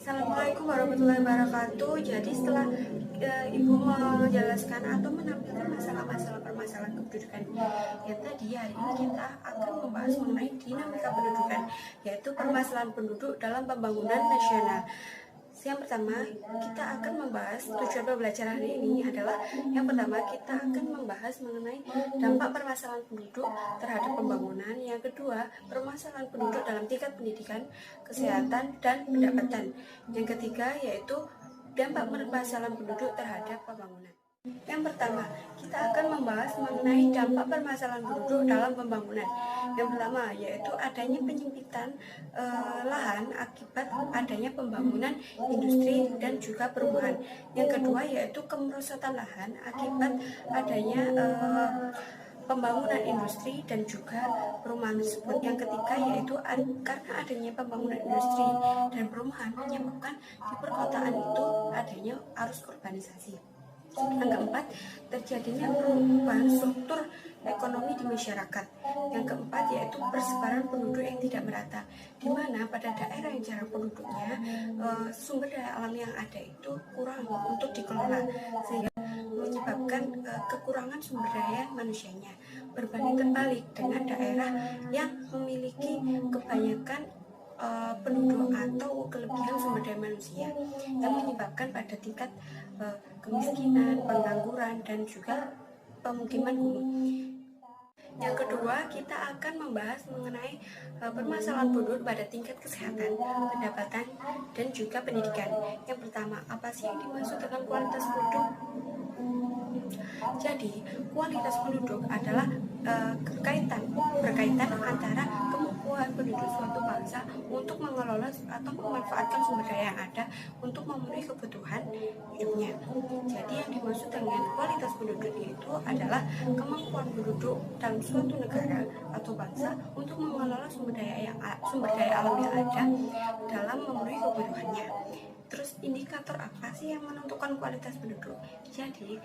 Assalamualaikum warahmatullahi wabarakatuh. Jadi setelah Ibu menjelaskan atau menampilkan masalah-masalah permasalahan kependudukan yang tadi, hari ini kita akan membahas mengenai dinamika pendudukan, yaitu permasalahan penduduk dalam pembangunan nasional. Yang pertama, kita akan membahas tujuan pembelajaran hari ini adalah yang pertama kita akan membahas mengenai dampak permasalahan penduduk terhadap pembangunan. Yang kedua, permasalahan penduduk dalam tingkat pendidikan, kesehatan, dan pendapatan. Yang ketiga yaitu dampak permasalahan penduduk terhadap pembangunan. Yang pertama, kita akan membahas mengenai dampak permasalahan penduduk dalam pembangunan. Yang pertama yaitu adanya penyempitan lahan akibat adanya pembangunan industri dan juga perumahan. Yang kedua yaitu kemerosotan lahan akibat adanya pembangunan industri dan juga perumahan tersebut. Yang ketiga yaitu karena adanya pembangunan industri dan perumahan menyebabkan di perkotaan itu adanya arus urbanisasi. Yang keempat, terjadinya perubahan struktur ekonomi di masyarakat. Yang keempat yaitu persebaran penduduk yang tidak merata, di mana pada daerah yang jarang penduduknya sumber daya alam yang ada itu kurang untuk dikelola, sehingga menyebabkan kekurangan sumber daya manusianya. Berbanding terbalik dengan daerah yang memiliki kebanyakan penduduk atau kelebihan sumber daya manusia yang menyebabkan pada tingkat kemiskinan, pengangguran, dan juga pemukiman kumuh. Yang kedua, kita akan membahas mengenai permasalahan penduduk pada tingkat kesehatan, pendapatan, dan juga pendidikan. Yang pertama, apa sih yang dimaksud dengan kualitas penduduk? Jadi, kualitas penduduk adalah berkaitan antara kemampuan penduduk suatu bangsa untuk mengelola atau memanfaatkan sumber daya yang ada untuk memenuhi kebutuhan hidupnya. Jadi yang dimaksud dengan kualitas penduduk itu adalah kemampuan penduduk dalam suatu negara atau bangsa untuk mengelola sumber daya alam yang ada dalam memenuhi kebutuhannya. Terus indikator apa sih yang menentukan kualitas penduduk? Jadi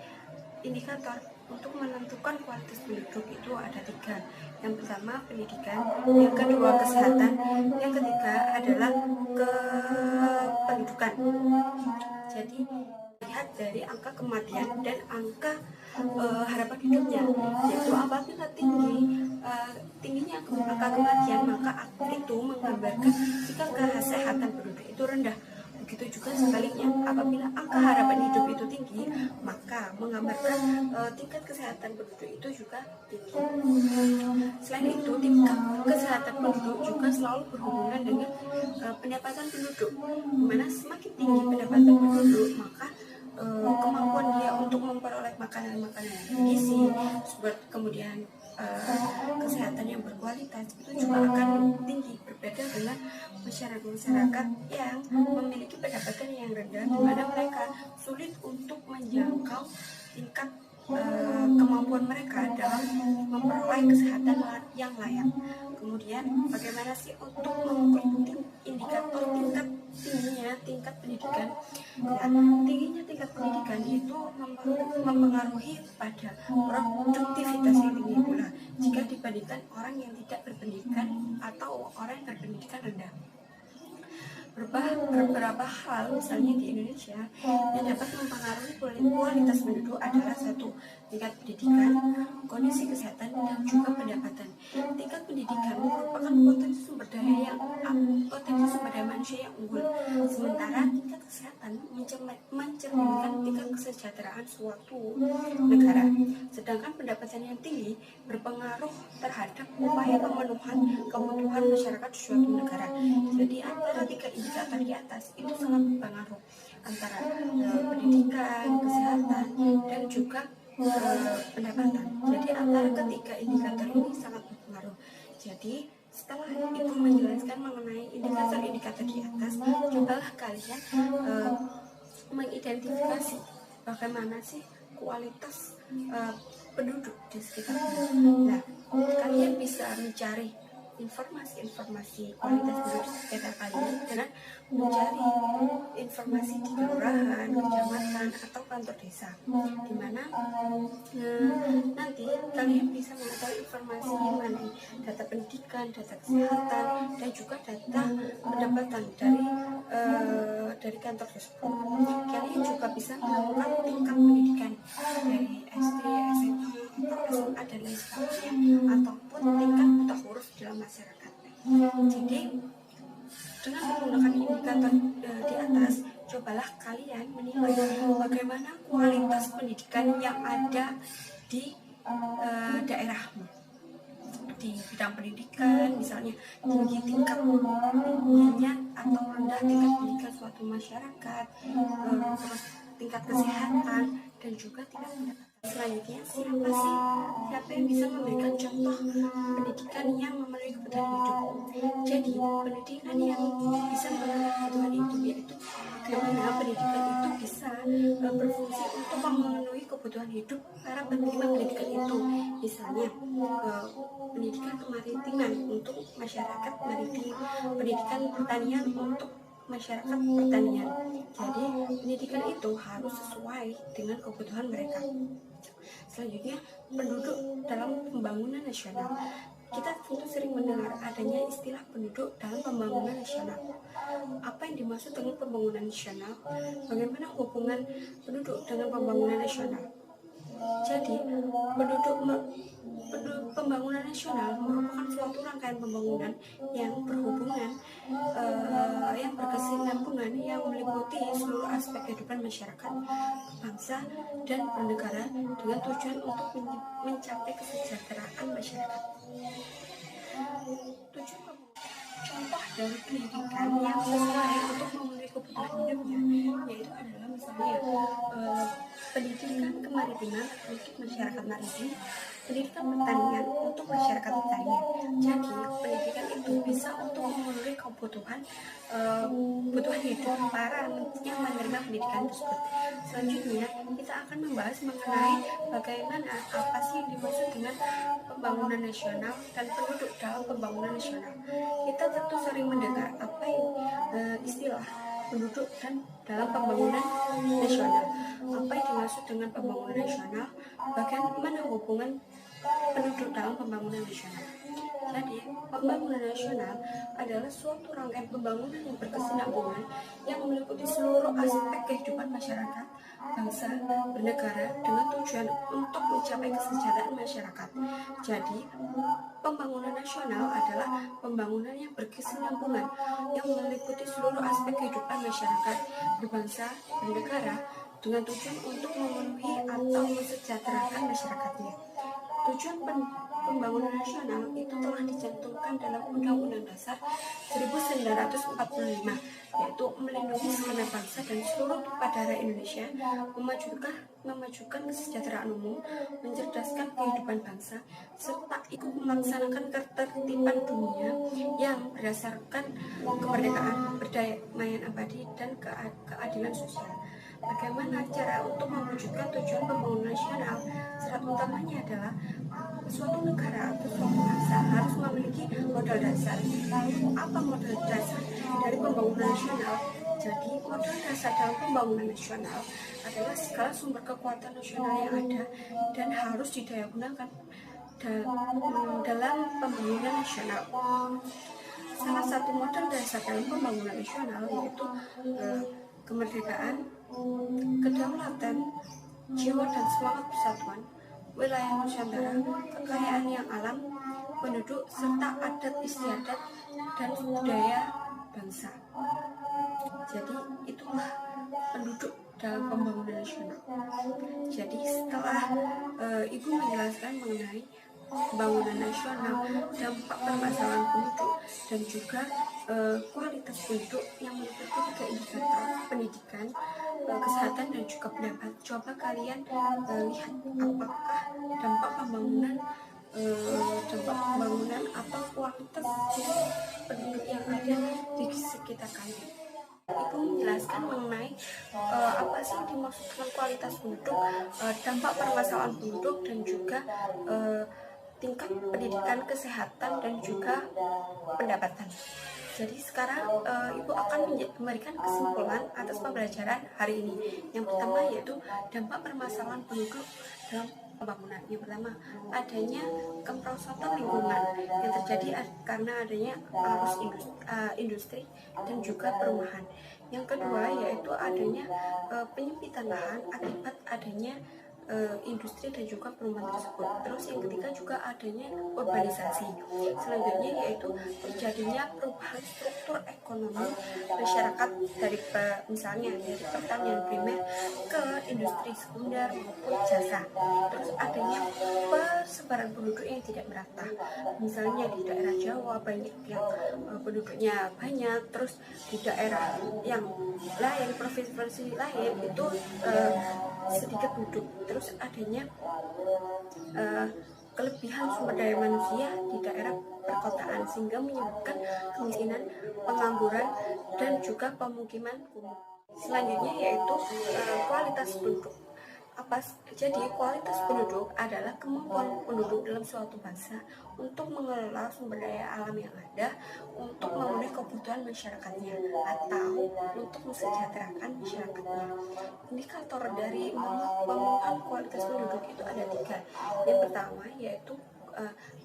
indikator untuk menentukan kualitas penduduk itu ada 3. Yang pertama pendidikan, yang kedua kesehatan, yang ketiga adalah kependudukan. Jadi lihat dari angka kematian dan angka harapan hidupnya, yaitu apabila tingginya angka kematian, maka itu menggambarkan jika kesehatan penduduk itu rendah. Begitu juga sebaliknya, apabila angka harapan hidup itu tinggi, maka menggambarkan tingkat kesehatan penduduk itu juga tinggi. Selain itu, tingkat kesehatan penduduk juga selalu berhubungan dengan pendapatan penduduk, dimana semakin tinggi pendapatan penduduk, maka kemampuan dia untuk memperoleh makanan-makanan yang bergizi, kemudian kesehatan yang berkualitas itu juga akan tinggi, berbeda dengan masyarakat yang memiliki pendapatan yang rendah, di mana mereka sulit untuk menjangkau tingkat kemampuan mereka dalam memperoleh kesehatan yang layak. Kemudian bagaimana sih untuk mengukur indikator tingkat pendidikan? Nah, tingginya tingkat pendidikan itu mempengaruhi pada produktivitas yang tinggi pula jika dibandingkan orang yang tidak berpendidikan atau orang yang berpendidikan rendah. Beberapa hal misalnya di Indonesia yang dapat mempengaruhi kualitas penduduk adalah 1. Tingkat pendidikan, kondisi kesehatan, dan juga pendapatan. Tingkat pendidikan merupakan potensi sumber daya manusia yang unggul, sementara tingkat kesehatan mencerminkan tingkat kesejahteraan suatu negara. Sedangkan pendapatan yang tinggi berpengaruh terhadap upaya pemenuhan kebutuhan masyarakat suatu negara. Jadi antara 3 indikator di atas itu sangat berpengaruh, antara pendidikan, kesehatan, dan juga pendapatan. Jadi antara ketiga indikator ini sangat berpengaruh. Jadi setelah Ibu menjelaskan mengenai indikator-indikator di atas, cobalah kalian mengidentifikasi bagaimana sih kualitas penduduk di sekitarnya. Nah, kalian bisa mencari informasi kualitas penduduk di sekitar kalian dengan mencari informasi di kelurahan, kecamatan, atau kantor desa, di mana nanti kalian bisa mengetahui informasi di mana mengenai data pendidikan, data kesehatan, dan juga data pendapatan dari kantor tersebut. Kalian juga bisa menemukan tingkat pendidikan dari SD, SMA, atau SMA dan lain sebagainya, ataupun tingkat buta huruf dalam masyarakat. Jadi dengan menggunakan indikator di atas, cobalah kalian menilai bagaimana kualitas pendidikan yang ada di daerahmu. Di bidang pendidikan, misalnya tinggi tingkat tingginya atau rendah tingkat pendidikan suatu masyarakat, terus tingkat kesehatan, dan juga tingkat pendapatan. Selanjutnya, siapa yang bisa memberikan contoh pendidikan yang memenuhi kebutuhan hidup? Jadi pendidikan yang bisa memenuhi kebutuhan hidup yaitu bagaimana pendidikan itu bisa berfungsi untuk memenuhi kebutuhan hidup para penerima pendidikan itu. Misalnya pendidikan kemaritiman untuk masyarakat maritim, pendidikan pertanian untuk masyarakat pertanian. Jadi pendidikan itu harus sesuai dengan kebutuhan mereka. Selanjutnya, penduduk dalam pembangunan nasional. Kita tentu sering mendengar adanya istilah penduduk dalam pembangunan nasional. Apa yang dimaksud dengan pembangunan nasional? Bagaimana hubungan penduduk dengan pembangunan nasional? Jadi, pembangunan nasional merupakan suatu rangkaian pembangunan yang berhubungan, yang berkesinambungan, yang meliputi seluruh aspek kehidupan masyarakat, bangsa, dan bernegara dengan tujuan untuk mencapai kesejahteraan masyarakat. Contoh dari pendidikan yang sesuai untuk memenuhi kebutuhan hidupnya yaitu adalah misalnya pendidikan kemaritiman untuk masyarakat maritim, pendidikan pertanian untuk masyarakat pertanian. Jadi pendidikan itu bisa untuk memenuhi kebutuhan hidup para yang menerima pendidikan tersebut. Selanjutnya kita akan membahas mengenai bagaimana apa sih yang dimaksud dengan pembangunan nasional dan penduduk dalam pembangunan nasional. Kita tentu sering mendengar apa istilah penduduk dan dalam pembangunan nasional. Apa yang dimaksud dengan pembangunan nasional? Bagaimana hubungan penduduk dalam pembangunan nasional? Jadi, pembangunan nasional adalah suatu rangkaian pembangunan yang berkesinambungan yang meliputi seluruh aspek kehidupan masyarakat, bangsa, bernegara dengan tujuan untuk mencapai kesejahteraan masyarakat. Jadi, pembangunan nasional adalah pembangunan yang berkesinambungan yang meliputi seluruh aspek kehidupan masyarakat, berbangsa, bernegara dengan tujuan untuk memenuhi atau mensejahterakan masyarakatnya. Tujuan pembangunan nasional itu telah dicantumkan dalam Undang-Undang Dasar 1945, yaitu melindungi segenap bangsa dan seluruh tumpah darah Indonesia, memajukan kesejahteraan umum, mencerdaskan kehidupan bangsa, serta ikut melaksanakan ketertiban dunia yang berdasarkan kemerdekaan, perdamaian abadi, dan keadilan sosial. Bagaimana cara untuk mewujudkan tujuan pembangunan nasional? Syarat utamanya adalah suatu negara atau suatu bangsa harus memiliki modal dasar. Lalu apa modal dasar dari pembangunan nasional? Jadi modal dasar dalam pembangunan nasional adalah segala sumber kekuatan nasional yang ada dan harus didayagunakan dalam pembangunan nasional. Salah satu modal dasar dalam pembangunan nasional yaitu kemerdekaan, kedaulatan, jiwa dan semangat persatuan, wilayah Nusantara, kekayaan yang alam, penduduk, serta adat istiadat dan budaya bangsa. Jadi itulah penduduk dalam pembangunan nasional. Jadi setelah Ibu menjelaskan mengenai pembangunan nasional, dampak permasalahan penduduk, dan juga kualitas penduduk yang meliputi 3 indikator pendidikan, kesehatan, dan juga pendapat. Coba kalian lihat apakah dampak pembangunan atau kualitas penduduk yang ada di sekitar kalian. Ibu menjelaskan mengenai apa sih yang dimaksud dengan kualitas penduduk, dampak permasalahan penduduk, dan juga tingkat pendidikan, kesehatan, dan juga pendapatan. Jadi sekarang Ibu akan memberikan kesimpulan atas pembelajaran hari ini. Yang pertama yaitu dampak permasalahan penduduk dalam pembangunan. Yang pertama, adanya kemerosotan lingkungan yang terjadi karena adanya arus industri dan juga perumahan. Yang kedua yaitu adanya penyempitan lahan akibat adanya industri dan juga perumahan tersebut. Terus yang ketiga juga adanya urbanisasi. Selanjutnya yaitu terjadinya perubahan struktur ekonomi masyarakat dari misalnya dari pertanian primer ke industri sekunder maupun jasa. Terus adanya persebaran penduduk yang tidak merata. Misalnya di daerah Jawa banyak yang penduduknya banyak, terus di daerah yang lain, provinsi lain itu sedikit penduduk. Terus adanya kelebihan sumber daya manusia di daerah perkotaan sehingga menyebabkan kemiskinan, pengangguran, dan juga pemukiman kumuh. Selanjutnya yaitu kualitas penduduk. Jadi kualitas penduduk adalah kemampuan penduduk dalam suatu bangsa untuk mengelola sumber daya alam yang ada untuk memenuhi kebutuhan masyarakatnya atau untuk mensejahterakan masyarakatnya. Indikator dari pemenuhan kualitas penduduk itu ada 3. Yang pertama yaitu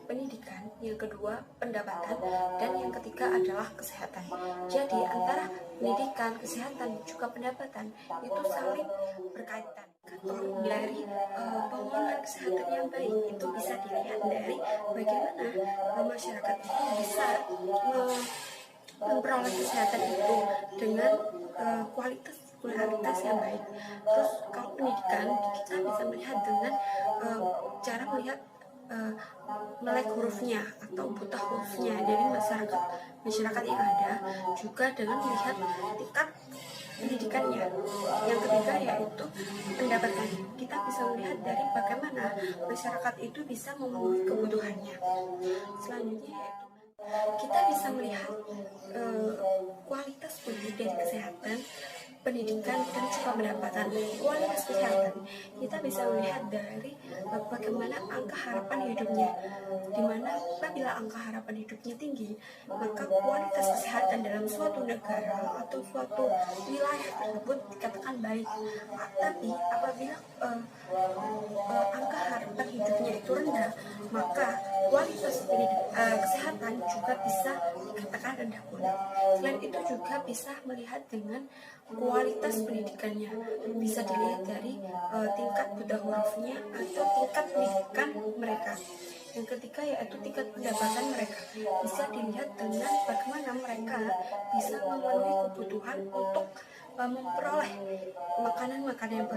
pendidikan, yang kedua pendapatan, dan yang ketiga adalah kesehatan. Jadi antara pendidikan, kesehatan, juga pendapatan itu saling berkaitan. Dari pengelolaan kesehatan yang baik itu bisa dilihat dari bagaimana masyarakat itu bisa memperoleh kesehatan itu dengan kualitas yang baik. Terus kalau pendidikan kita bisa melihat dengan cara melihat melek hurufnya atau buta hurufnya dari masyarakat yang ada, juga dengan melihat tingkat pendidikannya. Yang ketiga yaitu pendapatan. Kita bisa melihat dari bagaimana masyarakat itu bisa memenuhi kebutuhannya. Selanjutnya yaitu kita bisa melihat kualitas penduduk dari kesehatan, pendidikan, dan juga pendapatan. Kualitas kesehatan kita bisa melihat dari bagaimana angka harapan hidupnya, dimana apabila angka harapan hidupnya tinggi, maka kualitas kesehatan dalam suatu negara atau suatu wilayah tersebut dikatakan baik. Tapi apabila angka harapan hidupnya itu rendah, maka kualitas kesehatan juga bisa dikatakan rendah pula. Selain itu juga bisa melihat dengan kualitas pendidikannya, bisa dilihat dari tingkat buta hurufnya atau tingkat pendidikan mereka. Yang ketiga yaitu tingkat pendapatan mereka, bisa dilihat dengan bagaimana mereka bisa memenuhi kebutuhan untuk memperoleh makanan-makanan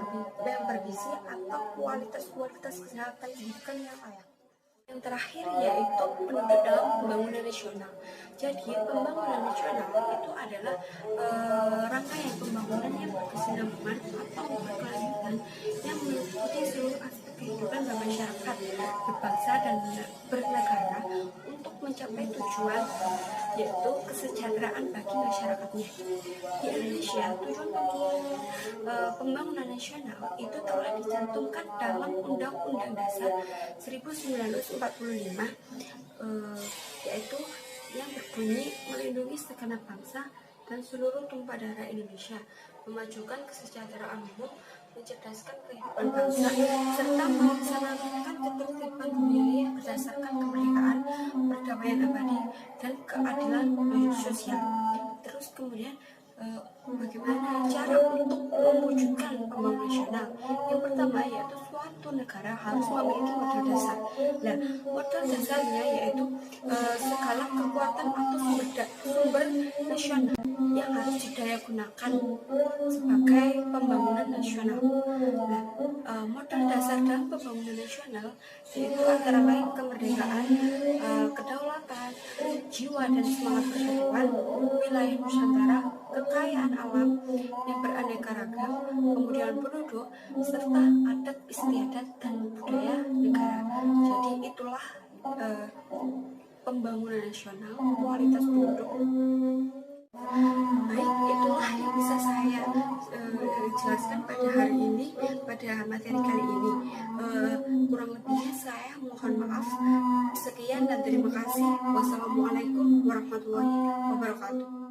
yang bergizi atau kualitas kesehatan pendidikan yang layak. Yang terakhir yaitu penduduk dalam pembangunan nasional. Jadi pembangunan nasional itu adalah rangkaian pembangunan yang berkesinambungan atau berkelanjutan yang meliputi seluruh aspek kehidupan masyarakat, berbangsa dan bernegara untuk mencapai tujuan yaitu kesejahteraan bagi masyarakatnya. Di Indonesia, tujuan pembangunan nasional itu telah dicantumkan dalam Undang-Undang Dasar 1945, yaitu yang berbunyi melindungi segenap bangsa dan seluruh tumpah darah Indonesia, memajukan kesejahteraan umum, mencerdaskan kehidupan bangsa, serta melaksanakan ketertiban dunia berdasarkan kemerdekaan, perdamaian abadi, dan keadilan sosial. Terus kemudian bagaimana cara untuk mewujudkan pembangunan nasional? Yang pertama yaitu suatu negara harus memiliki modal dasar. Nah, modal dasarnya yaitu segala kekuatan atau sumber nasional yang harus didaya gunakan sebagai pembangunan nasional. Nah, modal dasar dalam pembangunan nasional yaitu antara lain kemerdekaan, kedaulatan, jiwa dan semangat persatuan, wilayah Nusantara, kekayaan alam yang beraneka ragam, kemudian penduduk, serta adat istiadat dan budaya negara. Jadi itulah pembangunan nasional, kualitas penduduk. Baik, itulah yang bisa saya jelaskan pada hari ini, pada materi kali ini. Kurang lebihnya saya mohon maaf. Sekian dan terima kasih. Wassalamualaikum warahmatullahi wabarakatuh.